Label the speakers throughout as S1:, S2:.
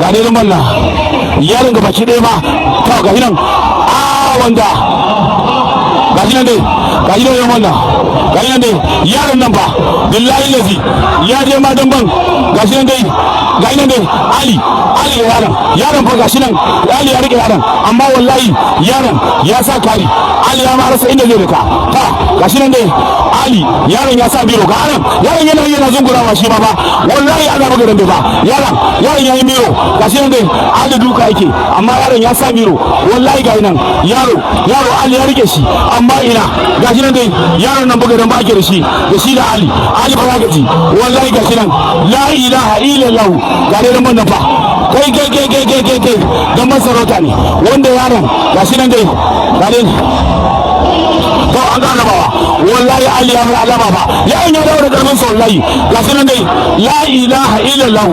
S1: ga dai malla yaron ga baki ɗaya ba to ga hinan wanda ga hinan dai ga hinan malla ga hinan dai yaron nan ba billahi lazi ya je ma dan ban ga hinan dai ga hinan dai ali yaron fa ga shi nan ali ya rike yaron amma wallahi yaron ya sa kari ali ya ma rasa inda zai rika ta ga shi nan dai ali yaron ya sa biro ga yaron yana zungurawa shi ba wallahi ana buga dambe ba yaron ya yi miro ga shi nan dai ali duka yake amma yaron ya sa biro wallahi ga nan yaro ali ya rike shi amma ina ga shi nan dai yaron nan buga dambe ake da shi da ali ba ya gaji wallahi ga shi nan la ilaha illallah ga dai dambe nan fa kai dan masarauta ne wanda yaron ga shi nan dai ga dai to an ga alama wallahi ali ya fara alama ba yayin ya dawo da karfin sa wallahi ga shi nan dai la ilaha illallah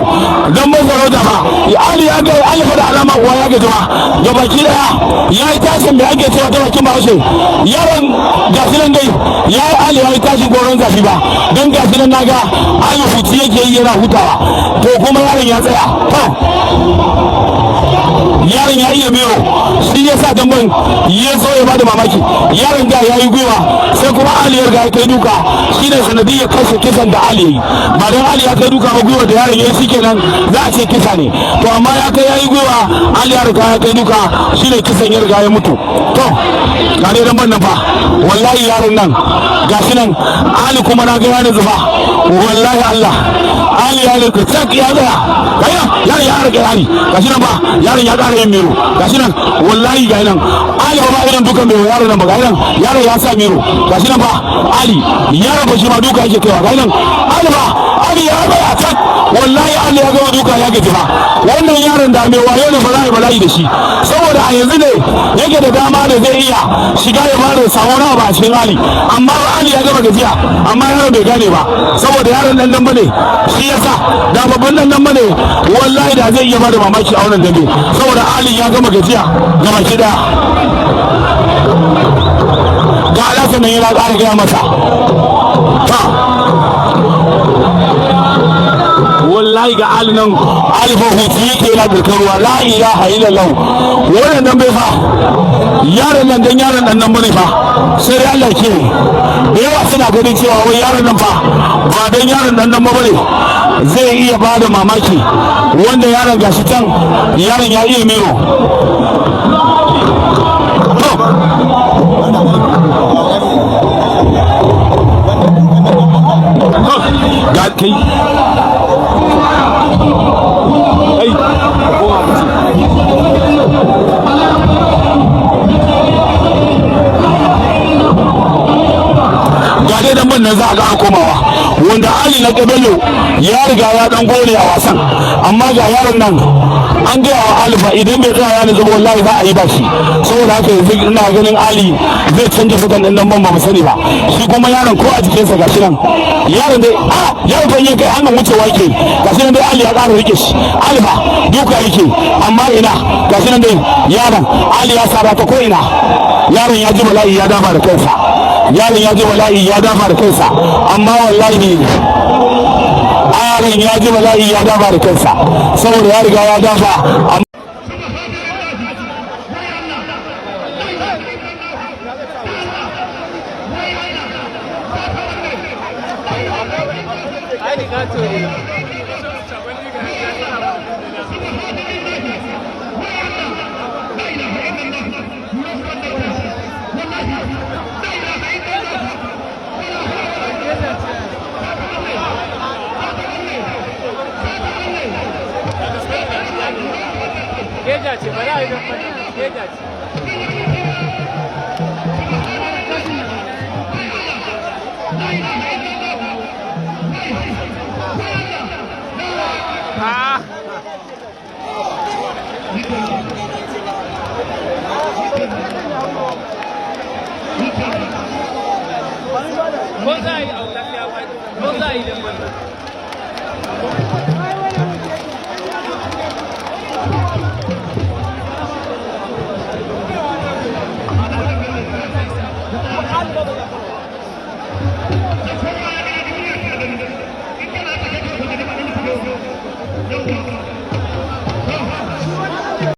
S1: dan masarauta ba ali ya ga ali fara alama wa ya ga jama'a da baki daya yayi tashin da ake cewa ta bakin bahaushe yaron ga shi nan dai yayi ali yayi tashin goron zafi ba dan ga shi nan naga ali huti yake yi yana hutawa to kuma yaron ya tsaya to yaron ya iya mero shi ya sa damban ya zo ya bada mamaki yaron da ya yi gwiwa sai kuma ali ya riga ya kai duka shi ne sanadiyar kashe kisan da ali ya yi ba don ali ya kai duka ba gwiwa da yaron ya yi shi kenan za a ce kisa ne to amma ya kai ya yi gwiwa ali ya riga ya kai duka shi ne kisan ya riga ya mutu to ga ne damban nan fa wallahi yaron nan gashi nan ali kuma na ga yana zuba wallahi Allah ali ya riga tak ya tsaya kaya yaron ya riga ali gashi nan ba yaron ya ƙara yin mero gashi nan wallahi ga nan ali ba irin dukan mai yaron nan ba ga nan yaron ya sa mero gashi nan ba ali yaron ba shi ma duka yake kaiwa ga nan ali ya baya tak wallahi ali ya gama duka ya gaji ba wannan yaron da mai wayo ne bala'i da shi saboda a yanzu ne yake da dama da zai iya shiga ya fara samu na ba cikin ali amma ali ya gama gajiya amma yaron bai gane ba saboda yaron nan bane shi yasa da babban nan bane wallahi da zai iya bada mamaki a wannan dambe saboda ali ya gama gajiya gama kida ga alasa nan yana ƙara gaya masa ta wallahi ga ali nan alifa hutu yake yana birkar ruwa la ilaha illallah wannan nan bai fa yaron nan dan yaron nan bane fa sai dai Allah ke da yawa suna ganin cewa wai yaron nan fa ba dan yaron nan bane zai iya bada mamaki wanda yaron gashi can yaron ya iya mero ga kai ga dai dan nan za a ga komawa wanda ali na kabelo ya riga ya dan gole a wasan amma ga yaron nan an gaya wa alifa idan bai tsaya yana zuba wallahi za a yi bashi saboda haka yanzu ina ganin ali zai canja fitan din nan ban ba mu sani ba shi kuma yaron ko a jikinsa gashi nan yaron dai yaron fa yake hannun wucewa ke gashi nan dai ali ya ƙara rike shi alifa duka yake amma ina gashi nan dai yaron ali ya saba ta ko ina yaron ya ji bala'i ya dafa da kansa yaron ya ji bala'i ya dafa da kansa amma wallahi yaron ya ji bala'i ya dafa da kansa saboda ya riga ya dafa
S2: Geja ce, bari a yi don geja ce. Ko za a yi a lafiya ba, ko za a yi don